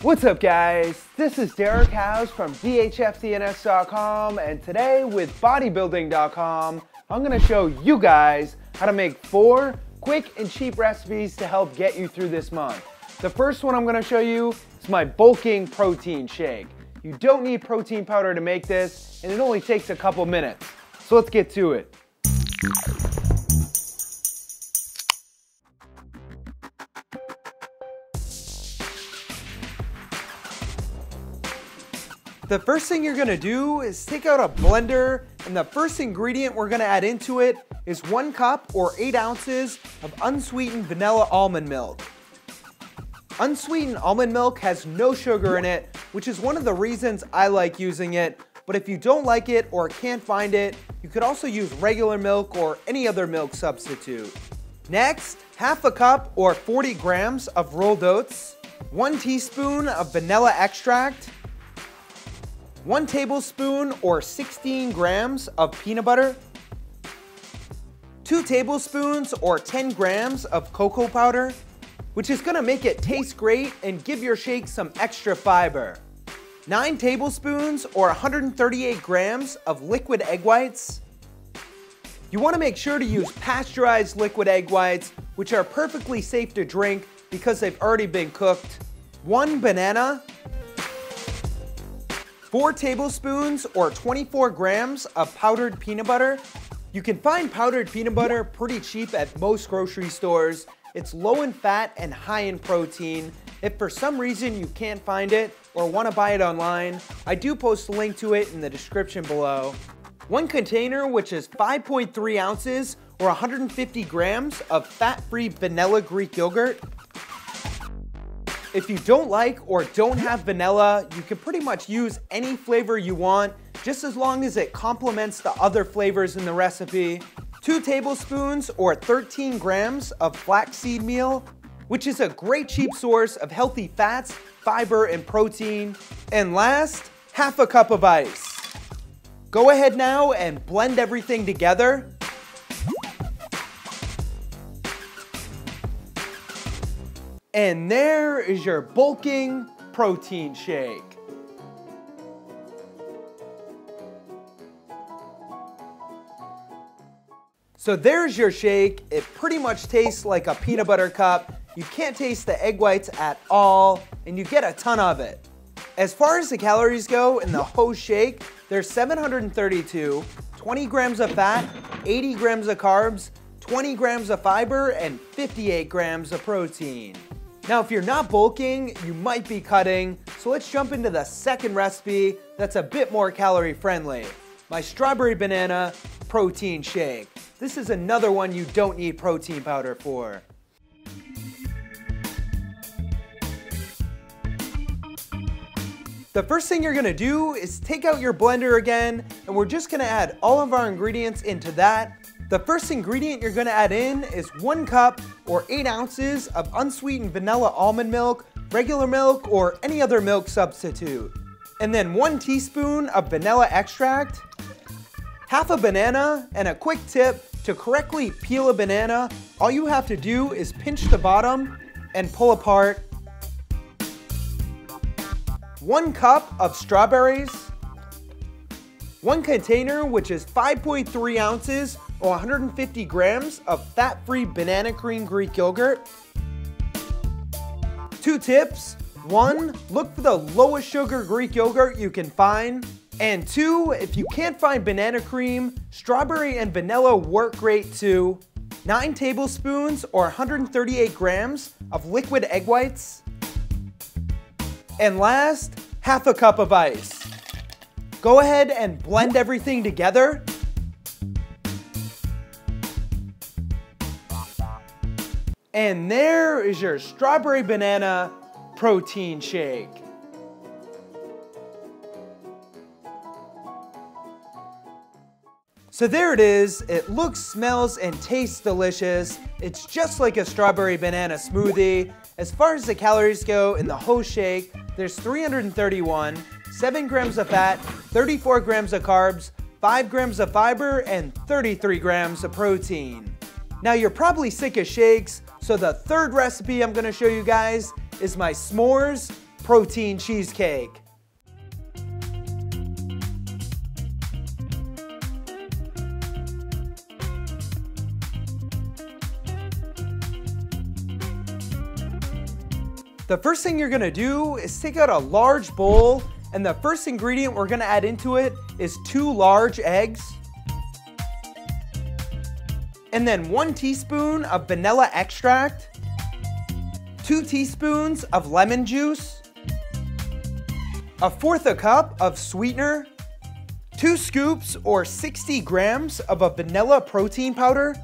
What's up guys, this is Derek House from dhftns.com, and today with bodybuilding.com, I'm going to show you guys how to make 4 quick and cheap recipes to help get you through this month. The first one I'm going to show you is my bulking protein shake. You don't need protein powder to make this, and it only takes a couple minutes. So let's get to it. The first thing you're gonna do is take out a blender, and the first ingredient we're gonna add into it is 1 cup or 8 ounces of unsweetened vanilla almond milk. Unsweetened almond milk has no sugar in it, which is one of the reasons I like using it, but if you don't like it or can't find it, you could also use regular milk or any other milk substitute. Next, half a cup or 40 grams of rolled oats, 1 teaspoon of vanilla extract, 1 tablespoon or 16 grams of peanut butter, 2 tablespoons or 10 grams of cocoa powder, which is gonna make it taste great and give your shake some extra fiber, 9 tablespoons or 138 grams of liquid egg whites. You wanna make sure to use pasteurized liquid egg whites, which are perfectly safe to drink because they've already been cooked, 1 banana, 4 tablespoons or 24 grams of powdered peanut butter. You can find powdered peanut butter pretty cheap at most grocery stores. It's low in fat and high in protein. If for some reason you can't find it or want to buy it online, I do post a link to it in the description below. 1 container, which is 5.3 ounces or 150 grams of fat-free vanilla Greek yogurt. If you don't like or don't have vanilla, you can pretty much use any flavor you want, just as long as it complements the other flavors in the recipe. 2 tablespoons or 13 grams of flaxseed meal, which is a great cheap source of healthy fats, fiber, and protein. And last, half a cup of ice. Go ahead now and blend everything together. And there is your bulking protein shake. So there's your shake. It pretty much tastes like a peanut butter cup. You can't taste the egg whites at all, and you get a ton of it. As far as the calories go in the whole shake, there's 732, 20 grams of fat, 80 grams of carbs, 20 grams of fiber, and 58 grams of protein. Now, if you're not bulking, you might be cutting, so let's jump into the second recipe that's a bit more calorie friendly. My strawberry banana protein shake. This is another one you don't need protein powder for. The first thing you're gonna do is take out your blender again, and we're just gonna add all of our ingredients into that. The first ingredient you're gonna add in is 1 cup or 8 ounces of unsweetened vanilla almond milk, regular milk, or any other milk substitute. And then 1 teaspoon of vanilla extract, half a banana, and a quick tip, to correctly peel a banana, all you have to do is pinch the bottom and pull apart. 1 cup of strawberries, 1 container, which is 5.3 ounces or 150 grams of fat-free banana cream Greek yogurt. 2 tips. 1, look for the lowest sugar Greek yogurt you can find. And 2, if you can't find banana cream, strawberry and vanilla work great too. 9 tablespoons or 138 grams of liquid egg whites. And last, half a cup of ice. Go ahead and blend everything together. And there is your strawberry banana protein shake. So there it is. It looks, smells, and tastes delicious. It's just like a strawberry banana smoothie. As far as the calories go in the whole shake, there's 331, 7 grams of fat, 34 grams of carbs, 5 grams of fiber, and 33 grams of protein. Now you're probably sick of shakes, so the third recipe I'm gonna show you guys is my s'mores protein cheesecake. The first thing you're gonna do is take out a large bowl, and the first ingredient we're gonna add into it is 2 large eggs. And then 1 teaspoon of vanilla extract, 2 teaspoons of lemon juice, 1/4 cup of sweetener, 2 scoops or 60 grams of a vanilla protein powder.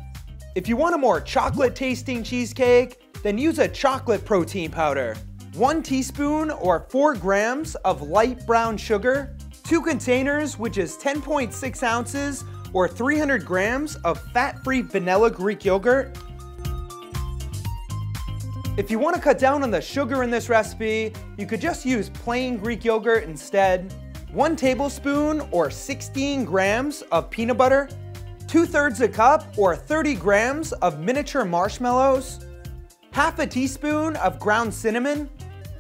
If you want a more chocolate tasting cheesecake, then use a chocolate protein powder. 1 teaspoon or 4 grams of light brown sugar, 2 containers, which is 10.6 ounces or 300 grams of fat-free vanilla Greek yogurt. If you want to cut down on the sugar in this recipe, you could just use plain Greek yogurt instead. 1 tablespoon or 16 grams of peanut butter, 2/3 a cup or 30 grams of miniature marshmallows, 1/2 teaspoon of ground cinnamon,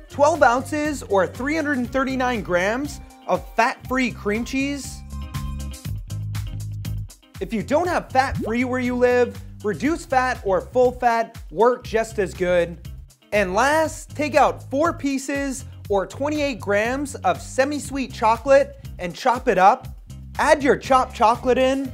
12 ounces or 339 grams of fat-free cream cheese. If you don't have fat-free where you live, reduced fat or full fat work just as good. And last, take out 4 pieces or 28 grams of semi-sweet chocolate and chop it up. Add your chopped chocolate in.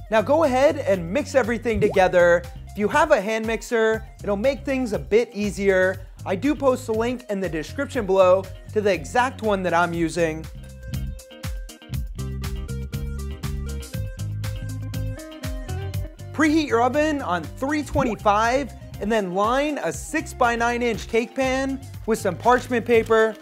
Now go ahead and mix everything together. If you have a hand mixer, it'll make things a bit easier. I do post a link in the description below to the exact one that I'm using. Preheat your oven on 325 and then line a 6x9 inch cake pan with some parchment paper.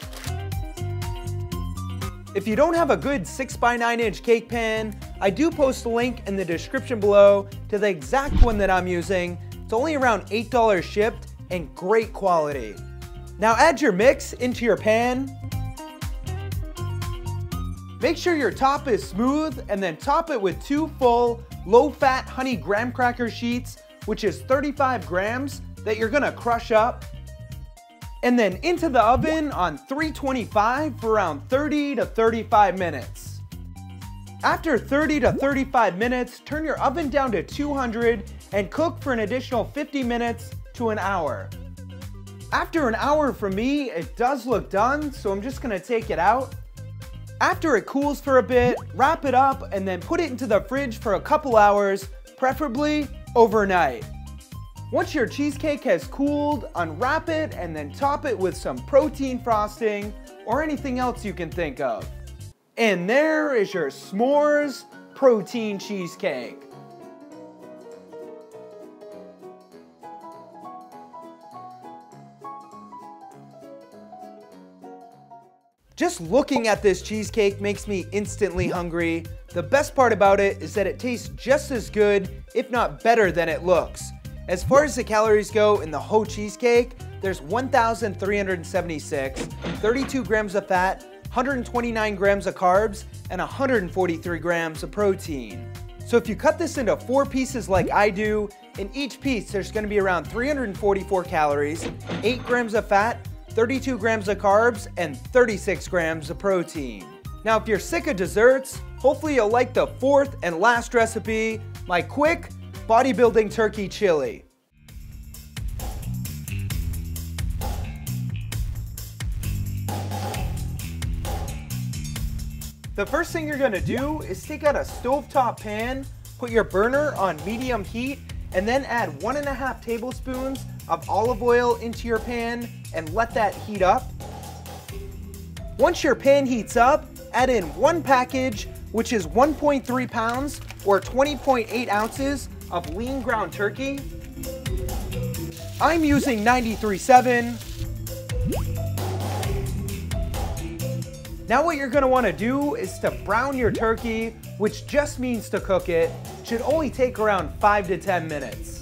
If you don't have a good 6x9 inch cake pan, I do post a link in the description below to the exact one that I'm using. It's only around $8 shipped and great quality. Now add your mix into your pan. Make sure your top is smooth and then top it with 2 full low-fat honey graham cracker sheets, which is 35 grams that you're gonna crush up. And then into the oven on 325 for around 30 to 35 minutes. After 30 to 35 minutes, turn your oven down to 200 and cook for an additional 50 minutes to an hour. After an hour for me, it does look done, so I'm just gonna take it out. After it cools for a bit, wrap it up and then put it into the fridge for a couple hours, preferably overnight. Once your cheesecake has cooled, unwrap it and then top it with some protein frosting or anything else you can think of. And there is your s'mores protein cheesecake. Just looking at this cheesecake makes me instantly hungry. The best part about it is that it tastes just as good, if not better than it looks. As far as the calories go in the whole cheesecake, there's 1,376, 32 grams of fat, 129 grams of carbs, and 143 grams of protein. So if you cut this into 4 pieces like I do, in each piece there's gonna be around 344 calories, 8 grams of fat, 32 grams of carbs, and 36 grams of protein. Now if you're sick of desserts, hopefully you'll like the 4th and last recipe, my quick bodybuilding turkey chili. The first thing you're gonna do is take out a stovetop pan, put your burner on medium heat, and then add 1.5 tablespoons of olive oil into your pan and let that heat up. Once your pan heats up, add in 1 package, which is 1.3 pounds or 20.8 ounces of lean ground turkey. I'm using 93.7. Now what you're gonna wanna do is to brown your turkey, which just means to cook it. Should only take around 5 to 10 minutes.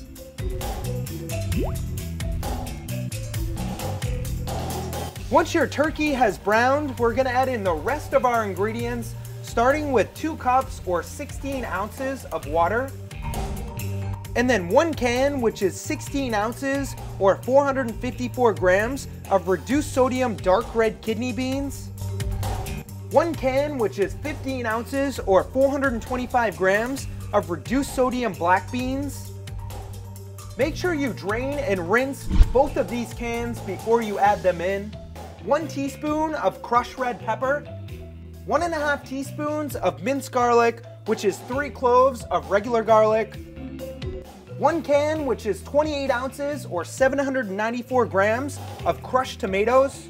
Once your turkey has browned, we're gonna add in the rest of our ingredients, starting with 2 cups or 16 ounces of water. And then 1 can, which is 16 ounces or 454 grams of reduced sodium dark red kidney beans. 1 can, which is 15 ounces or 425 grams of reduced sodium black beans. Make sure you drain and rinse both of these cans before you add them in. 1 teaspoon of crushed red pepper. 1.5 teaspoons of minced garlic, which is 3 cloves of regular garlic. 1 can, which is 28 ounces or 794 grams of crushed tomatoes.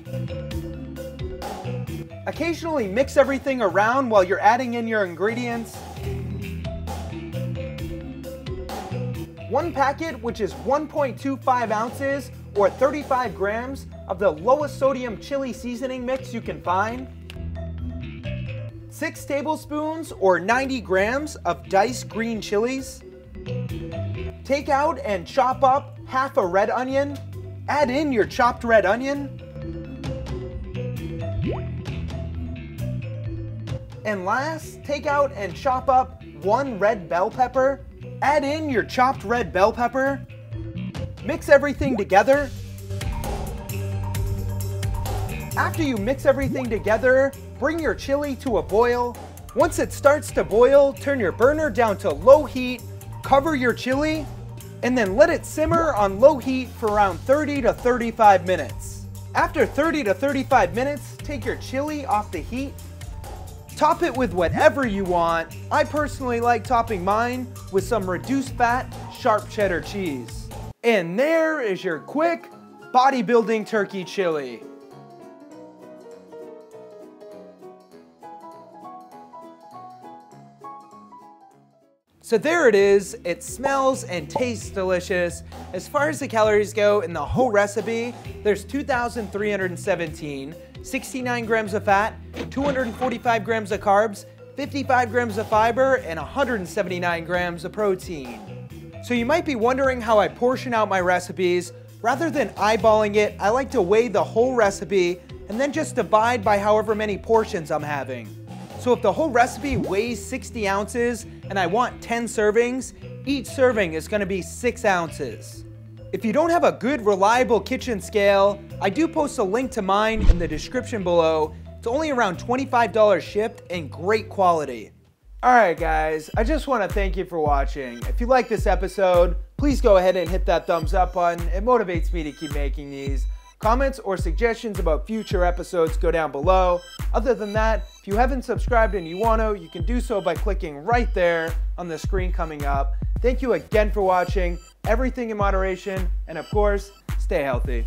Occasionally mix everything around while you're adding in your ingredients. 1 packet, which is 1.25 ounces or 35 grams of the lowest sodium chili seasoning mix you can find. 6 tablespoons or 90 grams of diced green chilies. Take out and chop up half a red onion. Add in your chopped red onion. And last, take out and chop up 1 red bell pepper. Add in your chopped red bell pepper. Mix everything together. After you mix everything together, bring your chili to a boil. Once it starts to boil, turn your burner down to low heat, cover your chili, and then let it simmer on low heat for around 30 to 35 minutes. After 30 to 35 minutes, take your chili off the heat. Top it with whatever you want. I personally like topping mine with some reduced fat, sharp cheddar cheese. And there is your quick bodybuilding turkey chili. So there it is. It smells and tastes delicious. As far as the calories go in the whole recipe, there's 2,317, 69 grams of fat, 245 grams of carbs, 55 grams of fiber, and 179 grams of protein. So you might be wondering how I portion out my recipes. Rather than eyeballing it, I like to weigh the whole recipe and then just divide by however many portions I'm having. So if the whole recipe weighs 60 ounces and I want 10 servings, each serving is going to be 6 ounces. If you don't have a good, reliable kitchen scale, I do post a link to mine in the description below. It's only around $25 shipped and great quality. Alright guys, I just want to thank you for watching. If you like this episode, please go ahead and hit that thumbs up button. It motivates me to keep making these. Comments or suggestions about future episodes go down below. Other than that, if you haven't subscribed and you want to, you can do so by clicking right there on the screen coming up. Thank you again for watching. Everything in moderation, and of course, stay healthy.